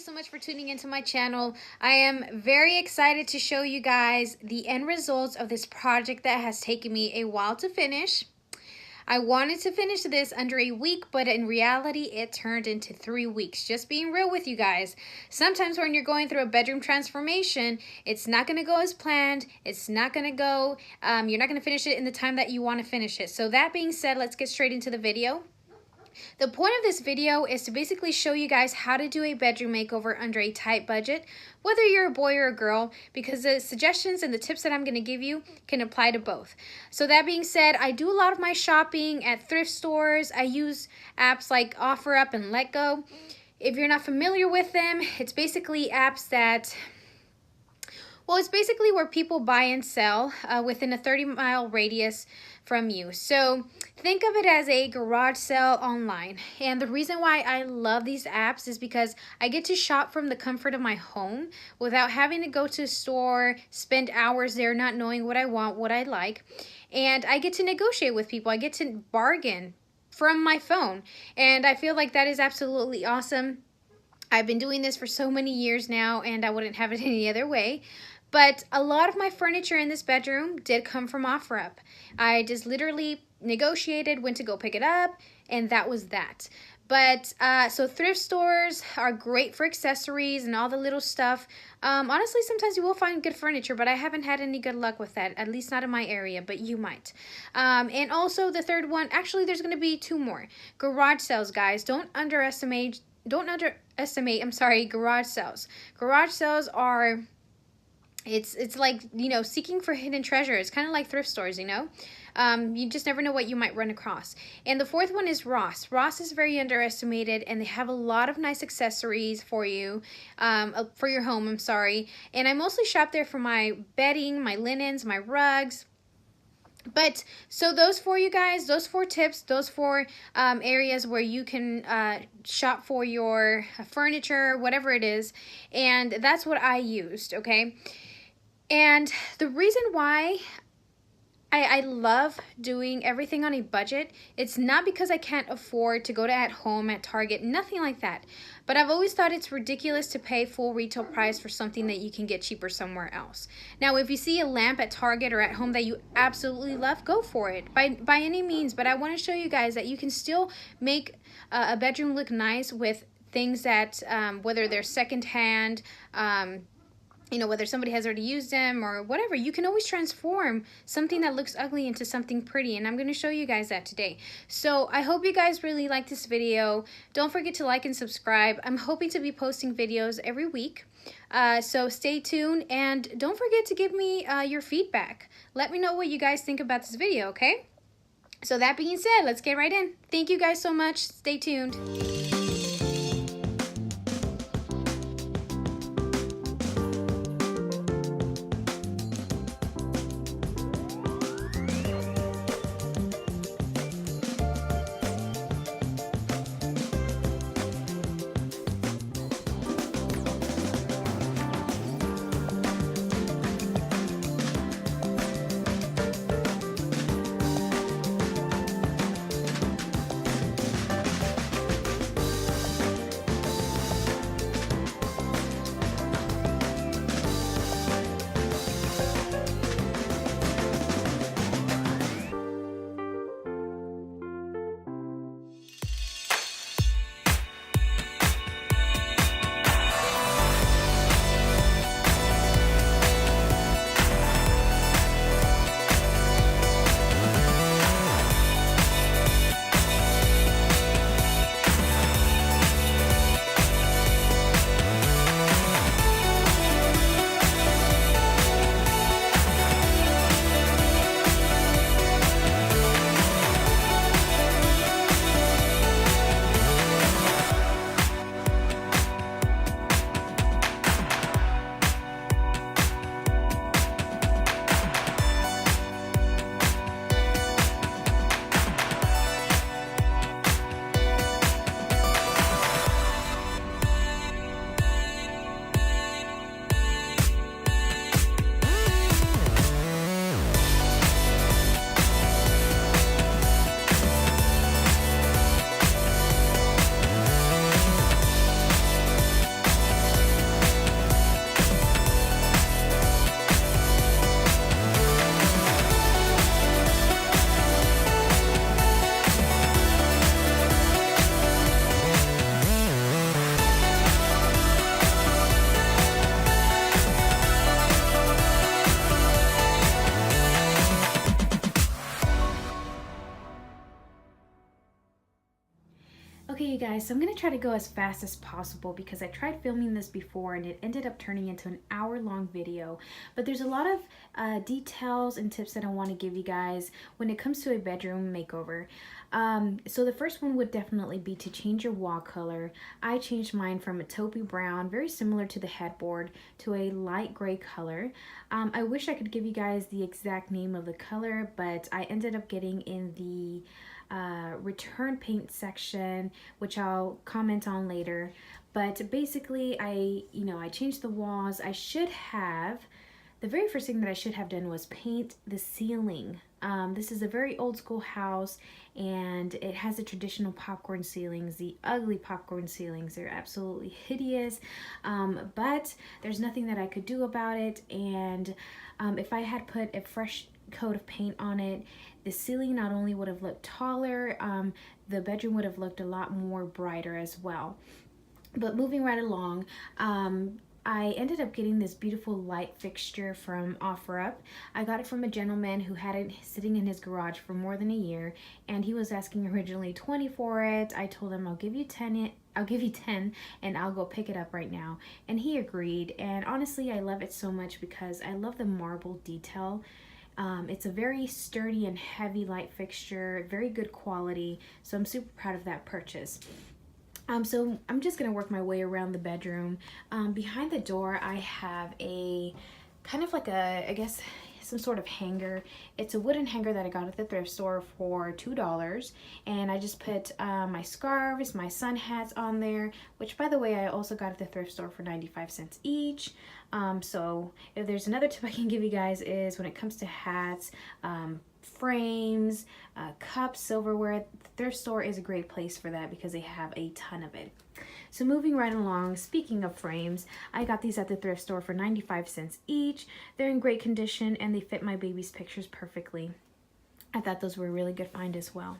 you so much for tuning into my channel. I am very excited to show you guys the end results of this project that has taken me a while to finish. I wanted to finish this under a week, but in reality, it turned into 3 weeks. Just being real with you guys. Sometimes when you're going through a bedroom transformation, it's not going to go as planned. It's not going to go, you're not going to finish it in the time that you want to finish it. So that being said, let's get straight into the video. The point of this video is to basically show you guys how to do a bedroom makeover under a tight budget, whether you're a boy or a girl, because the suggestions and the tips that I'm going to give you can apply to both. So that being said, I do a lot of my shopping at thrift stores. I use apps like OfferUp and letgo. If you're not familiar with them, it's basically apps that... well, it's basically where people buy and sell within a 30-mile radius from you. So think of it as a garage sale online. And the reason why I love these apps is because I get to shop from the comfort of my home without having to go to a store, spend hours there not knowing what I want, what I like. And I get to negotiate with people. I get to bargain from my phone. And I feel like that is absolutely awesome. I've been doing this for so many years now, and I wouldn't have it any other way. But a lot of my furniture in this bedroom did come from OfferUp. I just literally negotiated when to go pick it up, and that was that. But so thrift stores are great for accessories and all the little stuff. Honestly, sometimes you will find good furniture, but I haven't had any good luck with that, at least not in my area, but you might. And also the third one, actually there's going to be 2 more. Garage sales, guys. Don't underestimate, I'm sorry, garage sales. Garage sales are... It's like, you know, seeking for hidden treasure. It's kind of like thrift stores, you know. You just never know what you might run across. And the fourth one is Ross. Ross is very underestimated, and they have a lot of nice accessories for you, for your home, I'm sorry. And I mostly shop there for my bedding, my linens, my rugs. But so those 4, you guys, those 4 tips, those 4 areas where you can shop for your furniture, whatever it is, and that's what I used, okay? And the reason why I love doing everything on a budget, it's not because I can't afford to go to at home at Target, nothing like that. But I've always thought it's ridiculous to pay full retail price for something that you can get cheaper somewhere else. Now, if you see a lamp at Target or at home that you absolutely love, go for it by any means. But I want to show you guys that you can still make a bedroom look nice with things that, whether they're secondhand, you know, whether somebody has already used them or whatever, you can always transform something that looks ugly into something pretty. And I'm going to show you guys that today. So I hope you guys really like this video. Don't forget to like and subscribe. I'm hoping to be posting videos every week. So stay tuned, and don't forget to give me your feedback. Let me know what you guys think about this video, okay? So that being said, let's get right in. Thank you guys so much. Stay tuned. Okay, you guys, so I'm going to try to go as fast as possible because I tried filming this before and it ended up turning into an hour-long video. But there's a lot of details and tips that I want to give you guys when it comes to a bedroom makeover. So the first one would definitely be to change your wall color. I changed mine from a taupey brown, very similar to the headboard, to a light gray color. I wish I could give you guys the exact name of the color, but I ended up getting in the return paint section, which I'll comment on later. But basically I changed the walls. The very first thing that I should have done was paint the ceiling. This is a very old school house and it has the traditional popcorn ceilings, the ugly popcorn ceilings. They're absolutely hideous, but there's nothing that I could do about it. And if I had put a fresh coat of paint on it, the ceiling not only would have looked taller, the bedroom would have looked a lot more brighter as well. But moving right along, I ended up getting this beautiful light fixture from OfferUp. I got it from a gentleman who had it sitting in his garage for more than a year, and he was asking originally $20 for it. I told him I'll give you 10 and I'll go pick it up right now. And he agreed, and honestly I love it so much because I love the marble detail. It's a very sturdy and heavy light fixture, very good quality, so I'm super proud of that purchase. So I'm just gonna work my way around the bedroom. Behind the door I have a kind of like I guess some sort of hanger. It's a wooden hanger that I got at the thrift store for $2, and I just put my scarves, my sun hats on there, which by the way I also got at the thrift store for 95 cents each. So if there's another tip I can give you guys is when it comes to hats, frames, cups, silverware, the thrift store is a great place for that because they have a ton of it. So moving right along, speaking of frames, I got these at the thrift store for 95 cents each. They're in great condition and they fit my baby's pictures perfectly. I thought those were a really good find as well.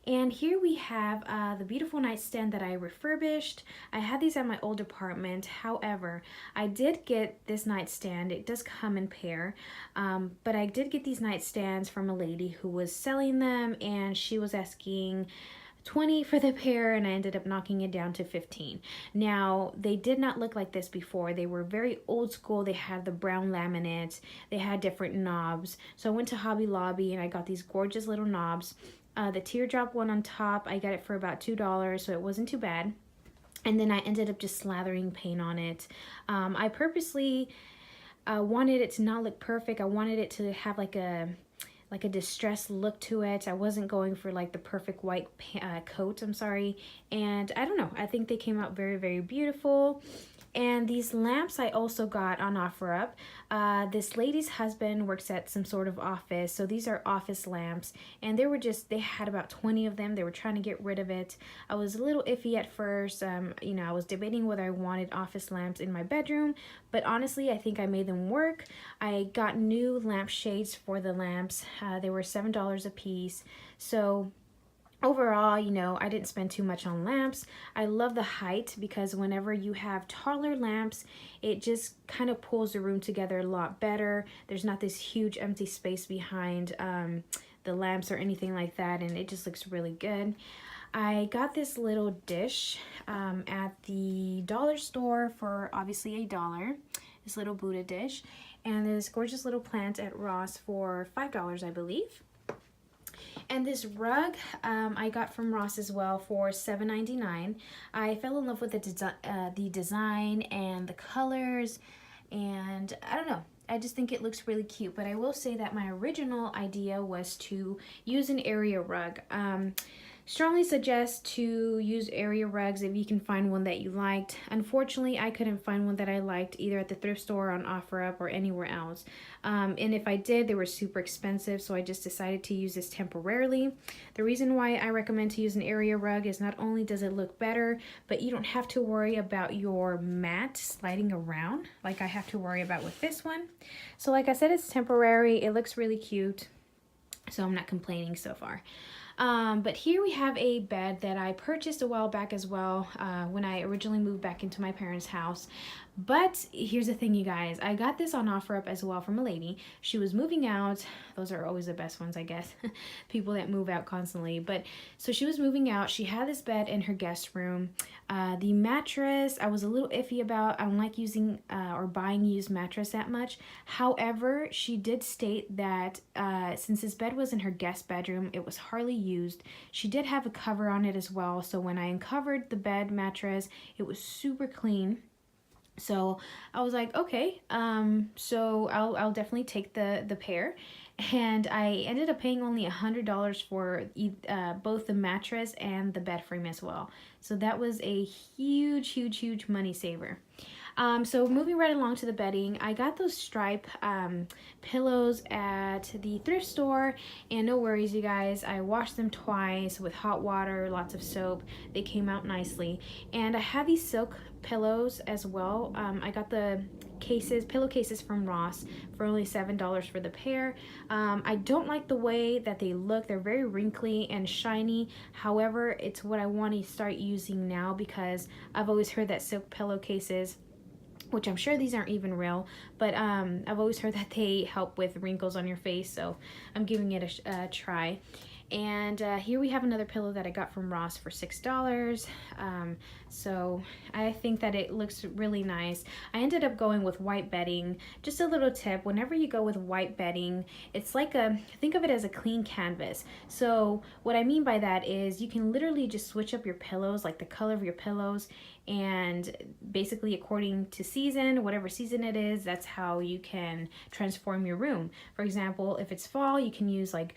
And here we have the beautiful nightstand that I refurbished. I had these at my old apartment. However, I did get this nightstand. It does come in pair, but I did get these nightstands from a lady who was selling them, and she was asking $20 for the pair, and I ended up knocking it down to $15. Now, they did not look like this before. They were very old school. They had the brown laminate. They had different knobs. So I went to Hobby Lobby and I got these gorgeous little knobs. The teardrop one on top, I got it for about $2, so it wasn't too bad. And then I ended up just slathering paint on it. I purposely wanted it to not look perfect. I wanted it to have like a distressed look to it. I wasn't going for like the perfect white coat, I'm sorry. And I don't know, I think they came out very, very beautiful. And these lamps I also got on OfferUp. This lady's husband works at some sort of office, so these are office lamps, and they had about 20 of them. They were trying to get rid of it. I was a little iffy at first. I was debating whether I wanted office lamps in my bedroom, but honestly I think I made them work. I got new lamp shades for the lamps. They were $7 a piece. So overall, I didn't spend too much on lamps. I love the height because whenever you have taller lamps, it just kind of pulls the room together a lot better. There's not this huge empty space behind the lamps or anything like that, and it just looks really good. I got this little dish at the dollar store for obviously $1, this little Buddha dish, and this gorgeous little plant at Ross for $5, I believe. And this rug I got from Ross as well for $7.99. I fell in love with the design and the colors, and I don't know, I just think it looks really cute. But I will say that my original idea was to use an area rug. Strongly suggest to use area rugs if you can find one that you liked. Unfortunately, I couldn't find one that I liked either at the thrift store, on OfferUp, or anywhere else. And if I did, they were super expensive, so I just decided to use this temporarily. The reason why I recommend to use an area rug is not only does it look better, but you don't have to worry about your mat sliding around like I have to worry about with this one. So like I said, it's temporary. It looks really cute, so I'm not complaining so far. But here we have a bed that I purchased a while back as well, when I originally moved back into my parents' house. But here's the thing, you guys. I got this on OfferUp as well from a lady. She was moving out. Those are always the best ones, I guess. People that move out constantly. But so she was moving out. She had this bed in her guest room. The mattress, I was a little iffy about. I don't like using or buying used mattress that much. However, she did state that since this bed was in her guest bedroom, it was hardly used. She did have a cover on it as well. So when I uncovered the bed mattress, it was super clean. So I was like, okay, so I'll definitely take the pair. And I ended up paying only $100 for both the mattress and the bed frame as well. So that was a huge money saver. So moving right along to the bedding, I got those stripe pillows at the thrift store, and no worries, you guys. I washed them twice with hot water, lots of soap. They came out nicely. And I have these silk pillows as well. I got the pillowcases from Ross for only $7 for the pair. I don't like the way that they look. They're very wrinkly and shiny. However, it's what I want to start using now because I've always heard that silk pillowcases, which I'm sure these aren't even real, but I've always heard that they help with wrinkles on your face, so I'm giving it a try. And here we have another pillow that I got from Ross for $6. So I think that it looks really nice. I ended up going with white bedding. Just a little tip, whenever you go with white bedding, it's like think of it as a clean canvas. So what I mean by that is you can literally just switch up your pillows, like the color of your pillows, and basically according to season, whatever season it is, that's how you can transform your room. For example, if it's fall, you can use like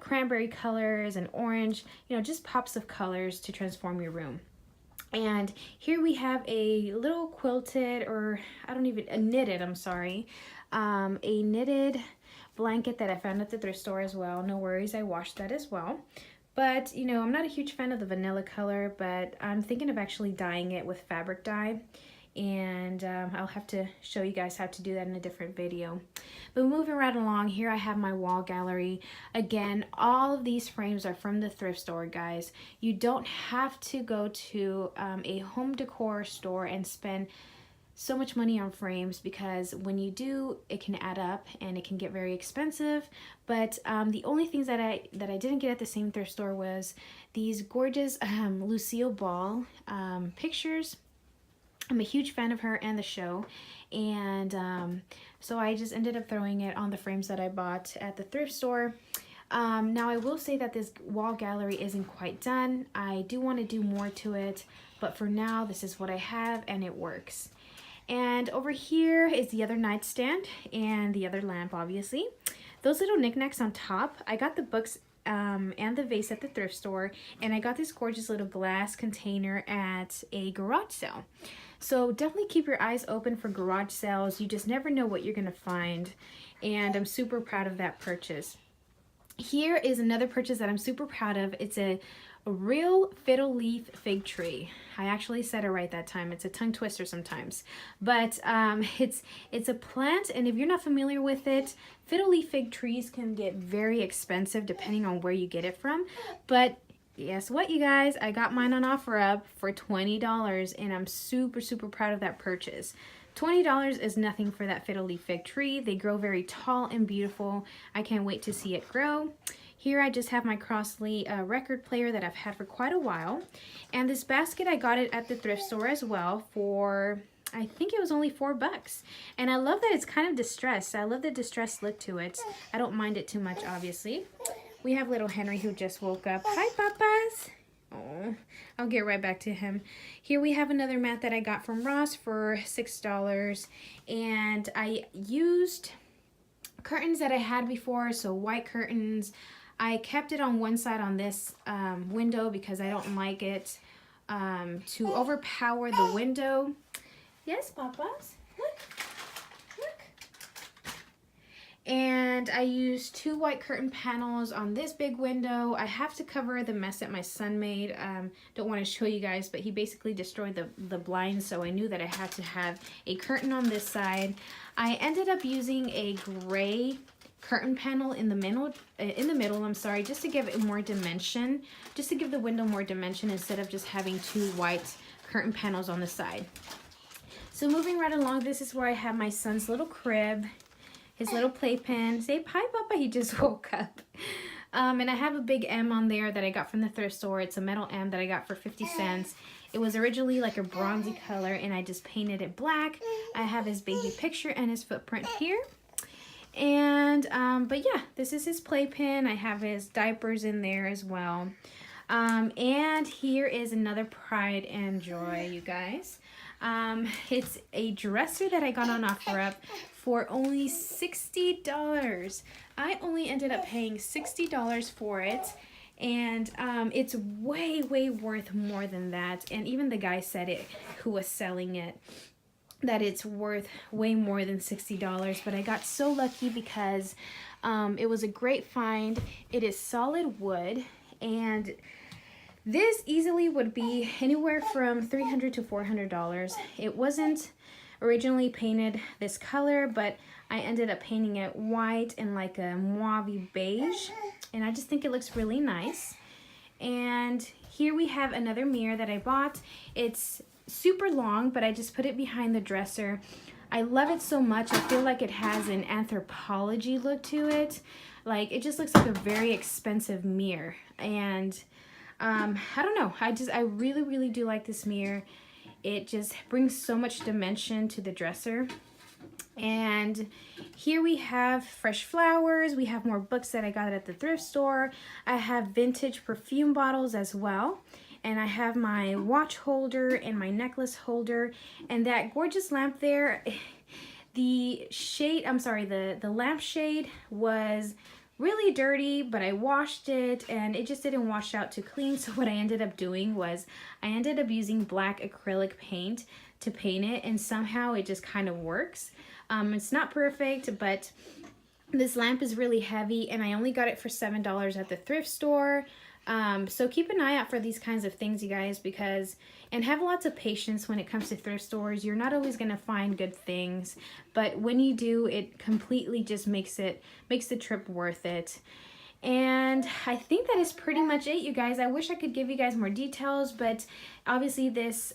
cranberry colors and orange, just pops of colors to transform your room. And here we have a little quilted, or a knitted blanket that I found at the thrift store as well. No worries, I washed that as well. But, I'm not a huge fan of the vanilla color, but I'm thinking of actually dyeing it with fabric dye. And I'll have to show you guys how to do that in a different video. But moving right along, here I have my wall gallery. Again, all of these frames are from the thrift store, guys. You don't have to go to a home decor store and spend so much money on frames, because when you do, it can add up and it can get very expensive. But the only things that I didn't get at the same thrift store was these gorgeous Lucille Ball pictures. I'm a huge fan of her and the show, and so I just ended up throwing it on the frames that I bought at the thrift store. Now I will say that this wall gallery isn't quite done. I do want to do more to it, but for now this is what I have and it works. And over here is the other nightstand and the other lamp, obviously. Those little knickknacks on top, I got the books and the vase at the thrift store, and I got this gorgeous little glass container at a garage sale. So definitely keep your eyes open for garage sales. You just never know what you're gonna find, and I'm super proud of that purchase. Here is another purchase that I'm super proud of. It's a real fiddle leaf fig tree. I actually said it right that time. It's a tongue twister sometimes, but it's a plant, and if you're not familiar with it, fiddle leaf fig trees can get very expensive depending on where you get it from. But guess what, you guys? I got mine on OfferUp for $20, and I'm super proud of that purchase. $20 is nothing for that fiddle leaf fig tree. They grow very tall and beautiful. I can't wait to see it grow. Here I just have my Crossley record player that I've had for quite a while. And this basket, I got it at the thrift store as well for, I think it was only $4. And I love that it's kind of distressed. I love the distressed look to it. I don't mind it too much, obviously. We have little Henry who just woke up. Hi, Papas. Oh, I'll get right back to him. Here we have another mat that I got from Ross for $6. And I used curtains that I had before, so white curtains. I kept it on one side on this window because I don't like it to overpower the window. Yes, Papas. Look. And I used 2 white curtain panels on this big window. I have to cover the mess that my son made. Don't want to show you guys, but he basically destroyed the blinds, so I knew that I had to have a curtain on this side. I ended up using a gray curtain panel in the middle, just to give it more dimension, just to give the window more dimension instead of just having 2 white curtain panels on the side. So So moving right along, this is where I have my son's little crib, his little playpen. Say hi, Papa, he just woke up. And I have a big M on there that I got from the thrift store. It's a metal M that I got for 50 cents. It was originally like a bronzy color and I just painted it black. I have his baby picture and his footprint here. And, but yeah, this is his playpen. I have his diapers in there as well. And here is another pride and joy, you guys. It's a dresser that I got on OfferUp for only $60. I only ended up paying $60 for it, and it's way worth more than that. And even the guy said it, who was selling it, that it's worth way more than $60. But I got so lucky because it was a great find. It is solid wood, and this easily would be anywhere from $300 to $400. It wasn't originally painted this color, but I ended up painting it white and like a mauve beige, and I just think it looks really nice. And here we have another mirror that I bought. It's super long, but I just put it behind the dresser. I love it so much. I feel like it has an anthropology look to it. Like, it just looks like a very expensive mirror. And I don't know, I really do like this mirror. It just brings so much dimension to the dresser. And here we have fresh flowers. We have more books that I got at the thrift store. I have vintage perfume bottles as well. And I have my watch holder and my necklace holder. And that gorgeous lamp there, the lampshade was really dirty, but I washed it and it just didn't wash out too clean. So what I ended up doing was I ended up using black acrylic paint to paint it, and somehow it just kind of works. It's not perfect, but this lamp is really heavy and I only got it for $7 at the thrift store. So keep an eye out for these kinds of things, you guys, and have lots of patience when it comes to thrift stores. You're not always going to find good things, but when you do, it completely just makes the trip worth it. And I think that is pretty much it, you guys. I wish I could give you guys more details, but obviously this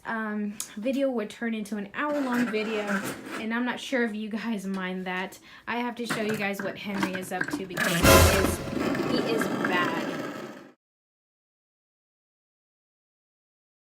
video would turn into an hour-long video, and I'm not sure if you guys mind that. I have to show you guys what Henry is up to because he is